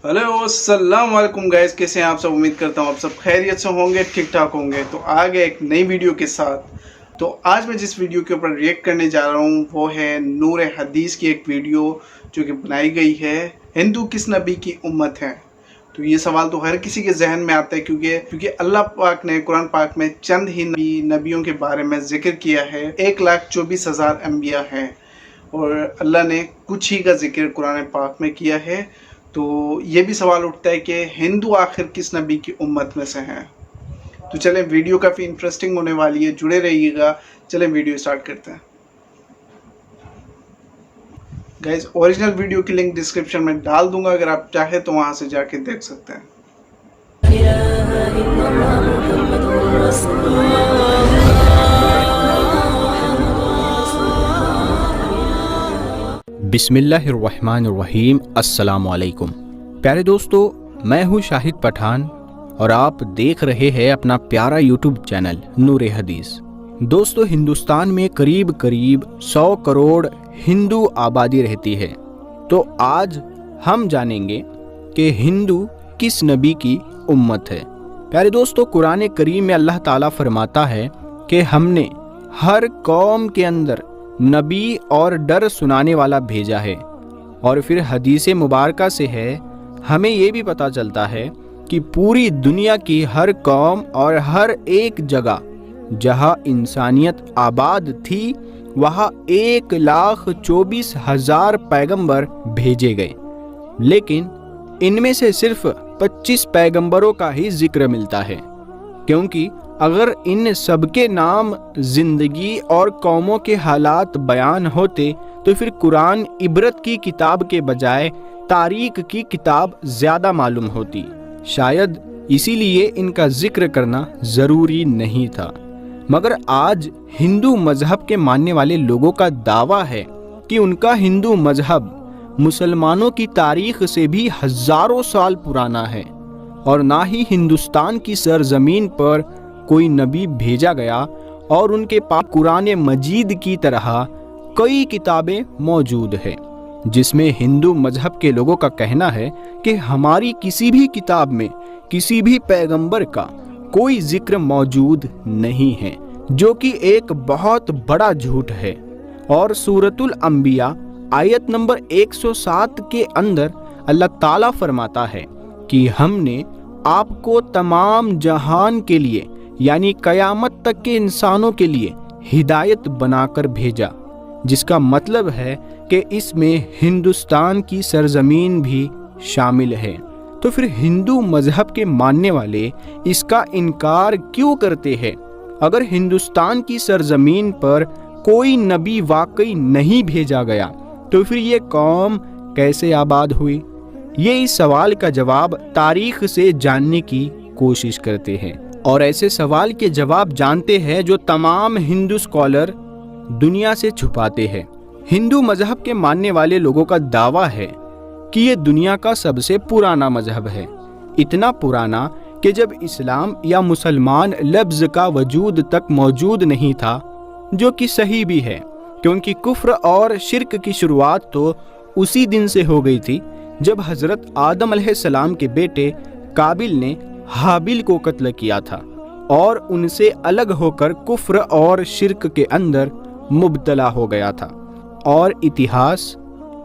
Hello अस्सलाम वालेकुम guys, कैसे हैं आप सब। उम्मीद करता हूँ आप सब खैरियत से होंगे, ठीक ठाक होंगे। तो आ गए एक नई वीडियो के साथ। तो आज मैं जिस वीडियो के ऊपर रिएक्ट करने जा रहा हूँ वो है नूर हदीस की एक वीडियो जो कि बनाई गई है हिंदू किस नबी की उम्मत है। तो ये सवाल तो हर किसी के जहन में आता है क्योंकि अल्लाह पाक ने कुरान पाक में चंद ही नबियों के बारे में जिक्र किया है। 1,24,000 अंबिया हैं और अल्लाह ने कुछ ही का जिक्र कुरान पाक में किया है। तो ये भी सवाल उठता है कि हिंदू आखिर किस नबी की उम्मत में से हैं। तो चलें, वीडियो काफ़ी इंटरेस्टिंग होने वाली है, जुड़े रहिएगा। चलें वीडियो स्टार्ट करते हैं। गाइज, ओरिजिनल वीडियो की लिंक डिस्क्रिप्शन में डाल दूंगा, अगर आप चाहे तो वहां से जाके देख सकते हैं। बिस्मिल्लाहिर्रहमानिर्रहीम। अस्सलामुअलैकुम प्यारे दोस्तों, मैं हूँ शाहिद पठान और आप देख रहे हैं अपना प्यारा यूट्यूब चैनल नूर हदीस। दोस्तों, हिंदुस्तान में करीब 100 करोड़ हिंदू आबादी रहती है। तो आज हम जानेंगे कि हिंदू किस नबी की उम्मत है। प्यारे दोस्तों, कुरान करीम में अल्लाह ताला फरमाता है कि हमने हर कौम के अंदर नबी और डर सुनाने वाला भेजा है। और फिर हदीस मुबारका से है हमें ये भी पता चलता है कि पूरी दुनिया की हर कौम और हर एक जगह जहाँ इंसानियत आबाद थी वहाँ 1,24,000 पैगंबर भेजे गए, लेकिन इनमें से सिर्फ 25 पैगंबरों का ही जिक्र मिलता है। क्योंकि अगर इन सबके नाम जिंदगी और कौमों के हालात बयान होते तो फिर कुरान इबरत की किताब के बजाय तारीख की किताब ज़्यादा मालूम होती। शायद इसीलिए इनका जिक्र करना ज़रूरी नहीं था। मगर आज हिंदू मजहब के मानने वाले लोगों का दावा है कि उनका हिंदू मजहब मुसलमानों की तारीख से भी हज़ारों साल पुराना है और ना ही हिंदुस्तान की सरजमीन पर कोई नबी भेजा गया और उनके पास कुरान मजीद की तरह कई किताबें मौजूद हैं जिसमें हिंदू मजहब के लोगों का कहना है कि हमारी किसी भी किताब में किसी भी पैगंबर का कोई जिक्र मौजूद नहीं है, जो कि एक बहुत बड़ा झूठ है। और सूरतुल अंबिया आयत नंबर 107 के अंदर अल्लाह ताला फरमाता है कि हमने आपको तमाम जहान के लिए यानी कयामत तक के इंसानों के लिए हिदायत बनाकर भेजा, जिसका मतलब है कि इसमें हिंदुस्तान की सरजमीन भी शामिल है। तो फिर हिंदू मजहब के मानने वाले इसका इनकार क्यों करते हैं? अगर हिंदुस्तान की सरजमीन पर कोई नबी वाकई नहीं भेजा गया तो फिर ये कौम कैसे आबाद हुई? ये इस सवाल का जवाब तारीख से जानने की कोशिश करते हैं और ऐसे सवाल के जवाब जानते हैं जो तमाम हिंदू स्कॉलर दुनिया से छुपाते हैं। हिंदू मजहब के मानने वाले लोगों का दावा है कि ये दुनिया का सबसे पुराना मजहब है, इतना पुराना कि जब इस्लाम या मुसलमान लफ्ज़ का वजूद तक मौजूद नहीं था, जो कि सही भी है क्योंकि कुफ्र और शिर्क की शुरुआत तो उसी दिन से हो गई थी जब हज़रत आदम अलैहिस्सलाम के बेटे काबिल ने हाबिल को कत्ल किया था और उनसे अलग होकर कुफ्र और शिर्क के अंदर मुब्तला हो गया था। और इतिहास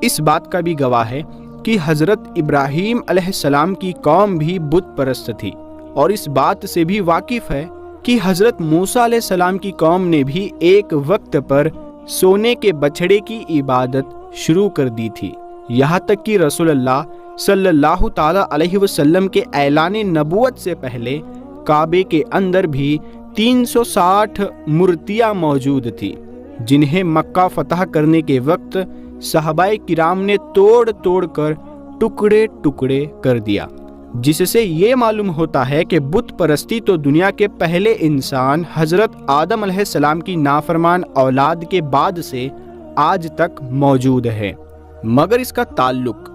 इस बात का भी गवाह है कि हज़रत इब्राहीम अलैहिस्सलाम की कौम भी बुत परस्त थी और इस बात से भी वाकिफ़ है कि हज़रत मूसा अलैहिस्सलाम की कौम ने भी एक वक्त पर सोने के बछड़े की इबादत शुरू कर दी थी। यहाँ तक कि रसूलुल्लाह सल्लल्लाहु ताला अलैहि वसल्लम के ऐलान नबुवत से पहले काबे के अंदर भी 360 मूर्तियाँ मौजूद थी, जिन्हें मक्का फतह करने के वक्त सहाबाए किराम ने तोड़ तोड़ कर टुकड़े टुकड़े कर दिया, जिससे ये मालूम होता है कि बुत परस्ती तो दुनिया के पहले इंसान हज़रत आदम अलैहिस्सलाम की नाफरमान औलाद के बाद से आज तक मौजूद है। मगर इसका ताल्लुक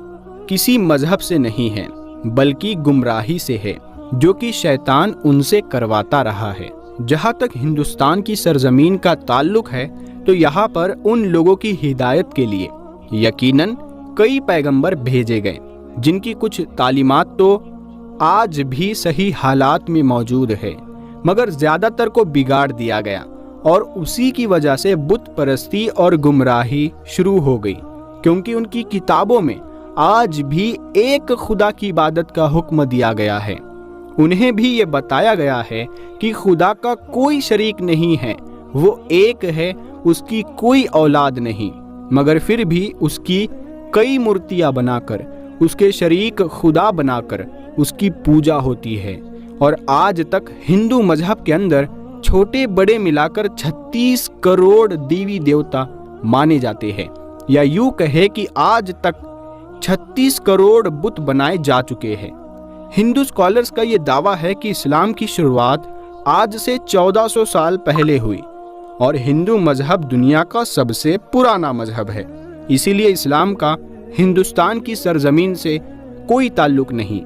किसी मजहब से नहीं है बल्कि गुमराही से है, जो कि शैतान उनसे करवाता रहा है। जहाँ तक हिंदुस्तान की सरजमीन का ताल्लुक है तो यहाँ पर उन लोगों की हिदायत के लिए यकीनन कई पैगंबर भेजे गए, जिनकी कुछ तालीमात तो आज भी सही हालात में मौजूद है, मगर ज़्यादातर को बिगाड़ दिया गया और उसी की वजह से बुत परस्ती और गुमराही शुरू हो गई, क्योंकि उनकी किताबों में आज भी एक खुदा की इबादत का हुक्म दिया गया है। उन्हें भी ये बताया गया है कि खुदा का कोई शरीक नहीं है, वो एक है, उसकी कोई औलाद नहीं, मगर फिर भी उसकी कई मूर्तियां बनाकर, उसके शरीक खुदा बनाकर उसकी पूजा होती है। और आज तक हिंदू मजहब के अंदर छोटे बड़े मिलाकर 36 करोड़ देवी देवता माने जाते हैं, या यूं कहे कि आज तक 36 करोड़ बुत बनाए जा चुके हैं। हिंदू स्कॉलर्स का ये दावा है कि इस्लाम की शुरुआत आज से 1400 साल पहले हुई और हिंदू मजहब दुनिया का सबसे पुराना मजहब है। इसीलिए इस्लाम का हिंदुस्तान की सरजमीन से कोई ताल्लुक नहीं।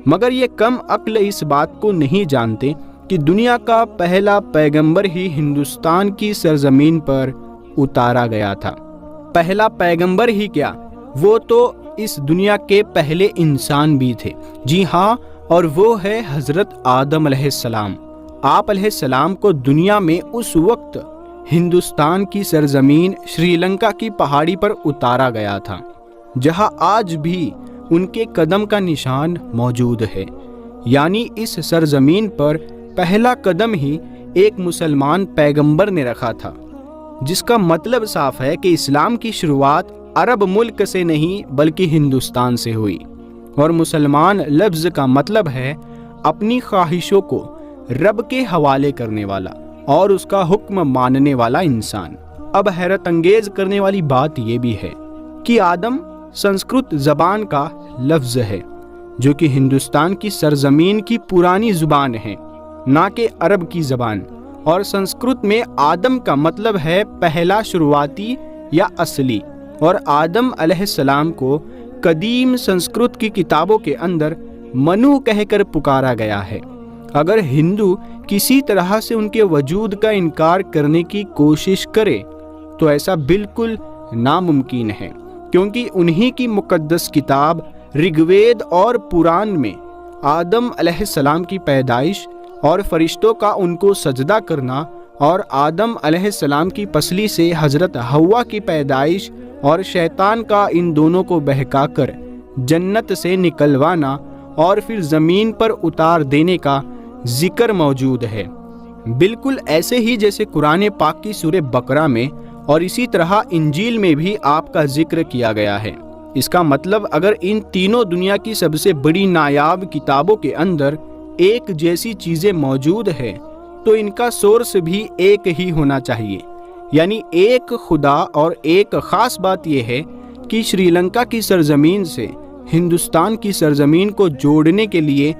मगर ये कम अक्ल इस बात को नहीं जानते कि दुनिया का पहला पैगंबर ही हिंदुस्तान की सरजमीन पर उतारा गया था। पहला पैगंबर ही क्या, वो तो इस दुनिया के पहले इंसान भी थे। जी हाँ, और वो है हजरत आदम अलैहिस्सलाम। आप अलैहिस्सलाम को दुनिया में उस वक्त हिंदुस्तान की सरजमीन श्रीलंका की पहाड़ी पर उतारा गया था, जहाँ आज भी उनके कदम का निशान मौजूद है। यानी इस सरजमीन पर पहला कदम ही एक मुसलमान पैगंबर ने रखा था, जिसका मतलब साफ है कि इस्लाम की शुरुआत अरब मुल्क से नहीं बल्कि हिंदुस्तान से हुई। और मुसलमान लफ्ज़ का मतलब है अपनी ख्वाहिशों को रब के हवाले करने वाला और उसका हुक्म मानने वाला इंसान। अब हैरत अंगेज करने वाली बात यह भी है कि आदम संस्कृत ज़बान का लफ्ज़ है, जो कि हिंदुस्तान की सरजमीन की पुरानी ज़ुबान है, ना कि अरब की ज़बान। और संस्कृत में आदम का मतलब है पहला, शुरुआती या असली। और आदम अलैहिस्सलाम को कदीम संस्कृत की किताबों के अंदर मनु कहकर पुकारा गया है। अगर हिंदू किसी तरह से उनके वजूद का इनकार करने की कोशिश करे तो ऐसा बिल्कुल नामुमकिन है, क्योंकि उन्हीं की मुकद्दस किताब ऋग्वेद और पुराण में आदम अलैहिस्सलाम की पैदाइश और फरिश्तों का उनको सजदा करना और आदम अलैहिस्सलाम की पसली से हजरत हव्वा की पैदाइश और शैतान का इन दोनों को बहकाकर जन्नत से निकलवाना और फिर ज़मीन पर उतार देने का जिक्र मौजूद है। बिल्कुल ऐसे ही जैसे कुरान पाक की सूरह बकरा में और इसी तरह इंजील में भी आपका जिक्र किया गया है। इसका मतलब अगर इन तीनों दुनिया की सबसे बड़ी नायाब किताबों के अंदर एक जैसी चीज़ें मौजूद है तो इनका सोर्स भी एक ही होना चाहिए, यानी एक खुदा। और एक ख़ास बात यह है कि श्रीलंका की सरजमीन से हिंदुस्तान की सरजमीन को जोड़ने के लिए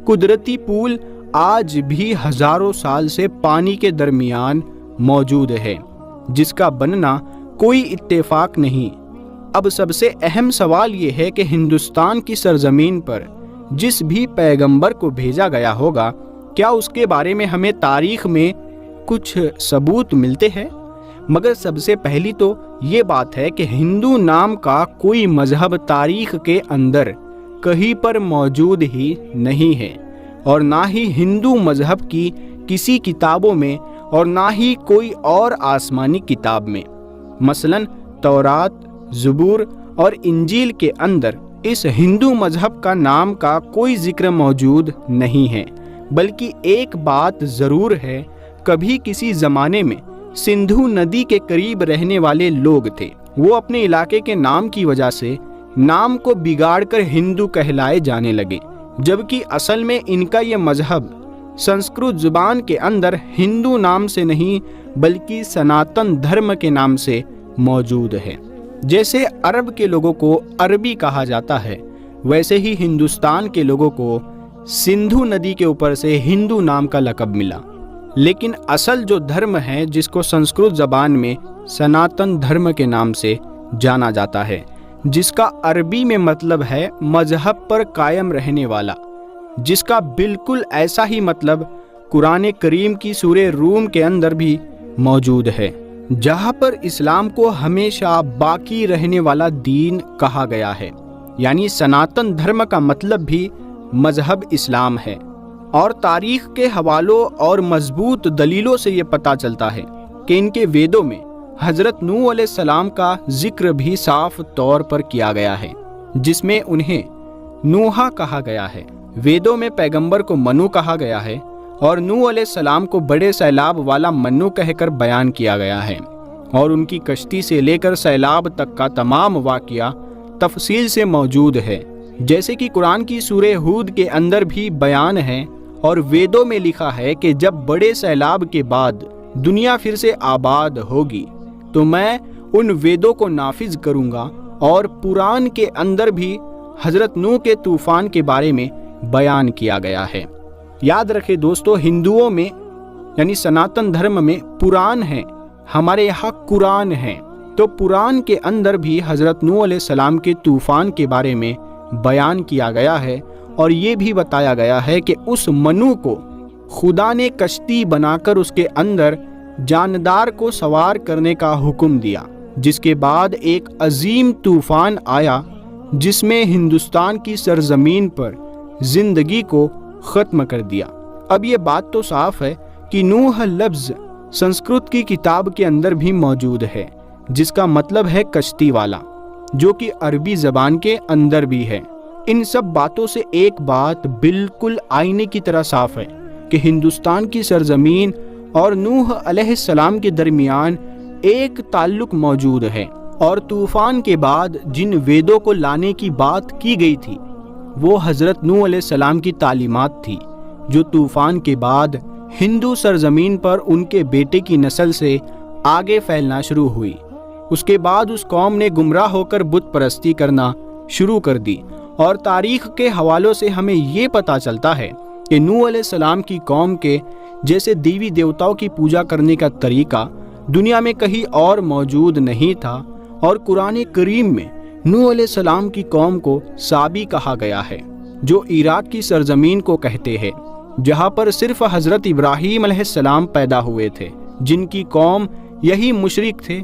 कुदरती पुल आज भी हज़ारों साल से पानी के दरमियान मौजूद है, जिसका बनना कोई इत्तेफाक नहीं। अब सबसे अहम सवाल ये है कि हिंदुस्तान की सरजमीन पर जिस भी पैगंबर को भेजा गया होगा, क्या उसके बारे में हमें तारीख में कुछ सबूत मिलते हैं? मगर सबसे पहली तो ये बात है कि हिंदू नाम का कोई मजहब तारीख के अंदर कहीं पर मौजूद ही नहीं है, और ना ही हिंदू मजहब की किसी किताबों में और ना ही कोई और आसमानी किताब में। मसलन तौरात, ज़बूर और इंजील के अंदर इस हिंदू मजहब का नाम का कोई जिक्र मौजूद नहीं है। बल्कि एक बात ज़रूर है, कभी किसी ज़माने में सिंधु नदी के करीब रहने वाले लोग थे, वो अपने इलाके के नाम की वजह से नाम को बिगाड़कर हिंदू कहलाए जाने लगे, जबकि असल में इनका ये मजहब संस्कृत जुबान के अंदर हिंदू नाम से नहीं बल्कि सनातन धर्म के नाम से मौजूद है। जैसे अरब के लोगों को अरबी कहा जाता है, वैसे ही हिंदुस्तान के लोगों को सिंधु नदी के ऊपर से हिंदू नाम का लक़ब मिला। लेकिन असल जो धर्म है, जिसको संस्कृत ज़बान में सनातन धर्म के नाम से जाना जाता है, जिसका अरबी में मतलब है मजहब पर कायम रहने वाला, जिसका बिल्कुल ऐसा ही मतलब कुरान करीम की सूरह रूम के अंदर भी मौजूद है, जहाँ पर इस्लाम को हमेशा बाकी रहने वाला दीन कहा गया है। यानी सनातन धर्म का मतलब भी मजहब इस्लाम है। और तारीख के हवालों और मजबूत दलीलों से ये पता चलता है कि इनके वेदों में हज़रत नूह अलैहिस्सलाम का जिक्र भी साफ तौर पर किया गया है, जिसमें उन्हें नूहा कहा गया है। वेदों में पैगंबर को मनु कहा गया है और नूह अलैहिस्सलाम को बड़े सैलाब वाला मन्नू कहकर बयान किया गया है। और उनकी कश्ती से लेकर सैलाब तक का तमाम वाक़या तफसील से मौजूद है, जैसे कि कुरान की सूरह हूद के अंदर भी बयान है और वेदों में लिखा है कि जब बड़े सैलाब के बाद दुनिया फिर से आबाद होगी तो मैं उन वेदों को नाफिज करूँगा। और पुराण के अंदर भी हज़रत नूह के तूफ़ान के बारे में बयान किया गया है। याद रखें दोस्तों, हिंदुओं में यानी सनातन धर्म में पुराण है, हमारे यहाँ कुरान है। तो पुराण के अंदर भी हज़रत नूह अलैहिस्सलाम के तूफ़ान के बारे में बयान किया गया है और ये भी बताया गया है कि उस मनु को खुदा ने कश्ती बनाकर उसके अंदर जानदार को सवार करने का हुक्म दिया, जिसके बाद एक अजीम तूफ़ान आया जिसमें हिंदुस्तान की सरजमीन पर ज़िंदगी को ख़त्म कर दिया। अब ये बात तो साफ है कि नूह लफ्ज़ संस्कृत की किताब के अंदर भी मौजूद है, जिसका मतलब है कश्ती वाला, जो कि अरबी ज़बान के अंदर भी है। इन सब बातों से एक बात बिल्कुल आईने की तरह साफ है कि हिंदुस्तान की सरजमीन और नूह अलैहिस्सलाम के दरमियान एक ताल्लुक मौजूद है। और तूफ़ान के बाद जिन वेदों को लाने की बात की गई थी वो हज़रत नूह अलैहिस्सलाम की तालीमात थी, जो तूफ़ान के बाद हिंदू सरजमीन पर उनके बेटे की नस्ल से आगे फैलना शुरू हुई। उसके बाद उस कौम ने गुमराह होकर बुत परस्ती करना शुरू कर दी। और तारीख़ के हवालों से हमें ये पता चलता है कि नूह अलैहिस्सलाम की कौम के जैसे देवी देवताओं की पूजा करने का तरीका दुनिया में कहीं और मौजूद नहीं था। और कुरान करीम में नूह अलैहिस्सलाम की कौम को साबी कहा गया है, जो इराक की सरजमीन को कहते हैं, जहाँ पर सिर्फ हज़रत इब्राहीम अलैहिस्सलाम पैदा हुए थे, जिनकी कौम यही मुशरिक थे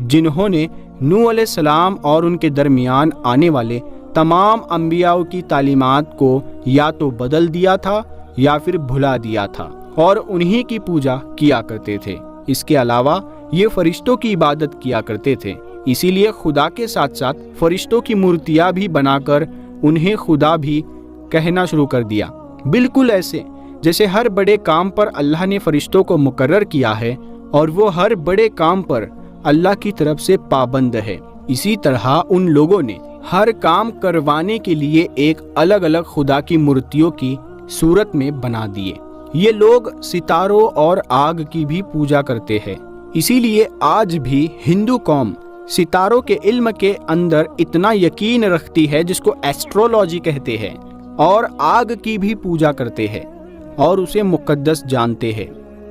जिन्होंने नूह अलैहिस्सलाम और उनके दरमियान आने वाले तमाम अंबियाओं की तालीमात को या तो बदल दिया था या फिर भुला दिया था और उन्हीं की पूजा किया करते थे। इसके अलावा ये फरिश्तों की इबादत किया करते थे, इसीलिए खुदा के साथ साथ फरिश्तों की मूर्तियाँ भी बनाकर उन्हें खुदा भी कहना शुरू कर दिया। बिल्कुल ऐसे जैसे हर बड़े काम पर अल्लाह ने फरिश्तों को मुकर्रर किया है और वो हर बड़े काम पर अल्लाह की तरफ से पाबंद है, इसी तरह उन लोगों ने हर काम करवाने के लिए एक अलग अलग खुदा की मूर्तियों की सूरत में बना दिए। ये लोग सितारों और आग की भी पूजा करते हैं, इसीलिए आज भी हिंदू कौम सितारों के इल्म के अंदर इतना यकीन रखती है, जिसको एस्ट्रोलॉजी कहते हैं, और आग की भी पूजा करते हैं और उसे मुकद्दस जानते हैं।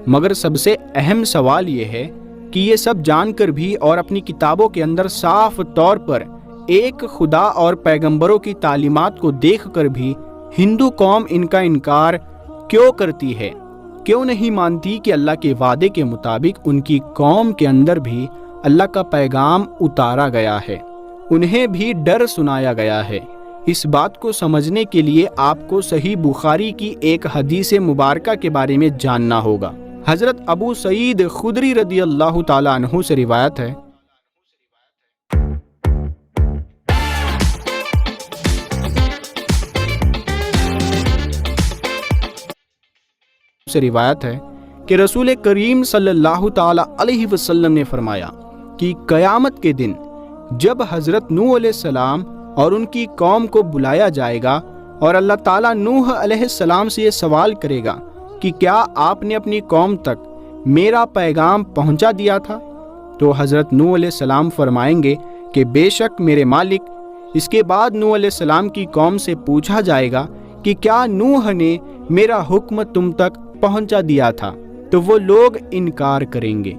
मगर सबसे अहम सवाल ये है कि ये सब जानकर भी और अपनी किताबों के अंदर साफ तौर पर एक खुदा और पैगंबरों की तालीमात को देखकर भी हिंदू कौम इनका इनकार क्यों करती है? क्यों नहीं मानती कि अल्लाह के वादे के मुताबिक उनकी कौम के अंदर भी अल्लाह का पैगाम उतारा गया है, उन्हें भी डर सुनाया गया है? इस बात को समझने के लिए आपको सही बुखारी की एक हदीस मुबारका के बारे में जानना होगा। हज़रत अबू सईद खुदरी रदी अल्लाह ताला अन्हु से रिवायत है, कि रसूल करीम सल्लल्लाहु ताला अलैहि वसल्लम ने फरमाया कि क़यामत के दिन जब हज़रत नूह अलैहिस्सलाम और उनकी कौम को बुलाया जाएगा और अल्लाह ताला नूह अलैहिस्सलाम से ये सवाल करेगा कि क्या आपने अपनी कौम तक मेरा पैगाम पहुंचा दिया था, तो हज़रत नूह अलैहिस्सलाम फरमाएंगे कि बेशक मेरे मालिक। इसके बाद नूह अलैहिस्सलाम की कौम से पूछा जाएगा कि क्या नूह ने मेरा हुक्म तुम तक पहुंचा दिया था, तो वो लोग इनकार करेंगे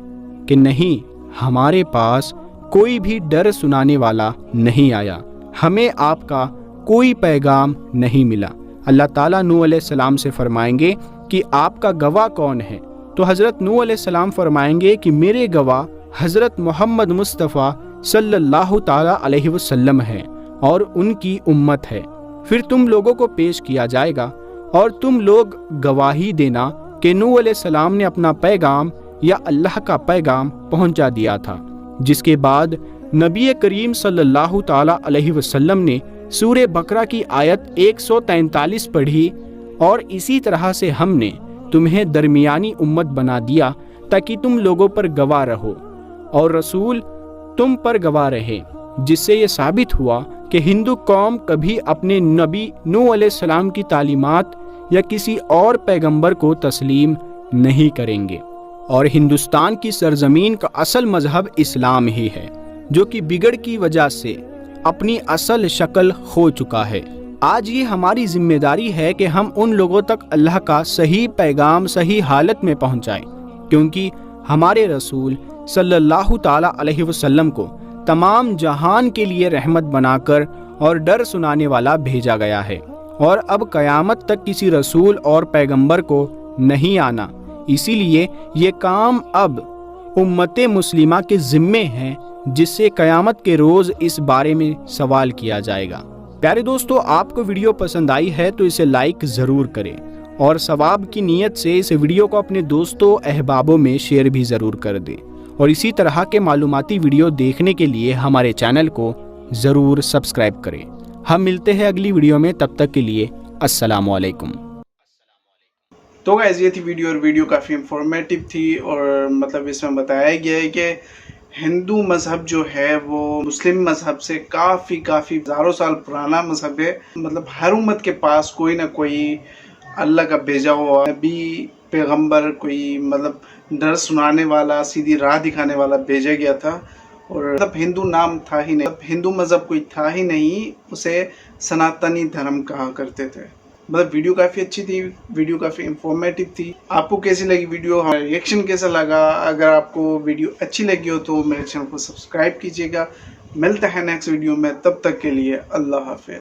कि नहीं, हमारे पास कोई भी डर सुनाने वाला नहीं आया, हमें आपका कोई पैगाम नहीं मिला। अल्लाह ताला नूह अलैहिस्सलाम से फरमाएंगे कि आपका गवाह कौन है, तो हज़रत नूह अलैहिस्सलाम फरमाएंगे कि मेरे गवाह हज़रत मोहम्मद मुस्तफ़ा सल्लल्लाहु ताला अलैहि वसल्लम हैं और उनकी उम्मत है। फिर तुम लोगों को पेश किया जाएगा और तुम लोग गवाही देना कि नूह अलैहिस्सलाम ने अपना पैगाम या अल्लाह का पैगाम पहुंचा दिया था। जिसके बाद नबी करीम सल्लल्लाहु ताला अलैहि वसल्लम ने सूरे बकरा की आयत 143 पढ़ी, और इसी तरह से हमने तुम्हें दरमियानी उम्मत बना दिया ताकि तुम लोगों पर गवाह रहो और रसूल तुम पर गवाह रहे, जिससे ये साबित हुआ कि हिंदू कौम कभी अपने नबी नूह अलैहिस्सलाम की तालीमात या किसी और पैगंबर को तस्लीम नहीं करेंगे। और हिंदुस्तान की सरजमीन का असल मजहब इस्लाम ही है, जो कि बिगड़ की वजह से अपनी असल शक्ल खो चुका है। आज ये हमारी जिम्मेदारी है कि हम उन लोगों तक अल्लाह का सही पैगाम सही हालत में पहुंचाएं, क्योंकि हमारे रसूल सल्लल्लाहु ताला अलैहि वसल्लम को तमाम जहान के लिए रहमत बनाकर और डर सुनाने वाला भेजा गया है, और अब क़यामत तक किसी रसूल और पैगंबर को नहीं आना। इसीलिए ये काम अब उम्मते मुस्लिमा के ज़िम्मे है, जिससे क़यामत के रोज़ इस बारे में सवाल किया जाएगा। प्यारे दोस्तों, आपको वीडियो पसंद आई है तो इसे लाइक ज़रूर करें, और सवाब की नीयत से इस वीडियो को अपने दोस्तों अहबाबों में शेयर भी ज़रूर कर दें। और इसी तरह के मालूमाती वीडियो देखने के लिए हमारे चैनल को ज़रूर सब्सक्राइब करें। हम मिलते हैं अगली वीडियो में, तब तक के लिए अस्सलामु अलैकुम। तो गाइस ये थी वीडियो, और वीडियो काफ़ी इंफॉर्मेटिव थी, और मतलब इसमें बताया गया है कि हिंदू मज़हब जो है वो मुस्लिम मज़हब से काफ़ी हज़ारों साल पुराना मज़हब है। मतलब हर उम्मत के पास कोई ना कोई अल्लाह का भेजा हुआ नबी पैगंबर, कोई मतलब डर सुनाने वाला, सीधी राह दिखाने वाला भेजा गया था। और मतलब हिंदू नाम था ही नहीं, हिंदू मज़हब कोई था ही नहीं, उसे सनातनी धर्म कहा करते थे। मतलब वीडियो काफ़ी अच्छी थी, वीडियो काफ़ी इंफॉर्मेटिव थी। आपको कैसी लगी वीडियो, हमारा रिएक्शन कैसा लगा? अगर आपको वीडियो अच्छी लगी हो तो मेरे चैनल को सब्सक्राइब कीजिएगा। मिलते हैं नेक्स्ट वीडियो में, तब तक के लिए अल्लाह हाफ़िज़।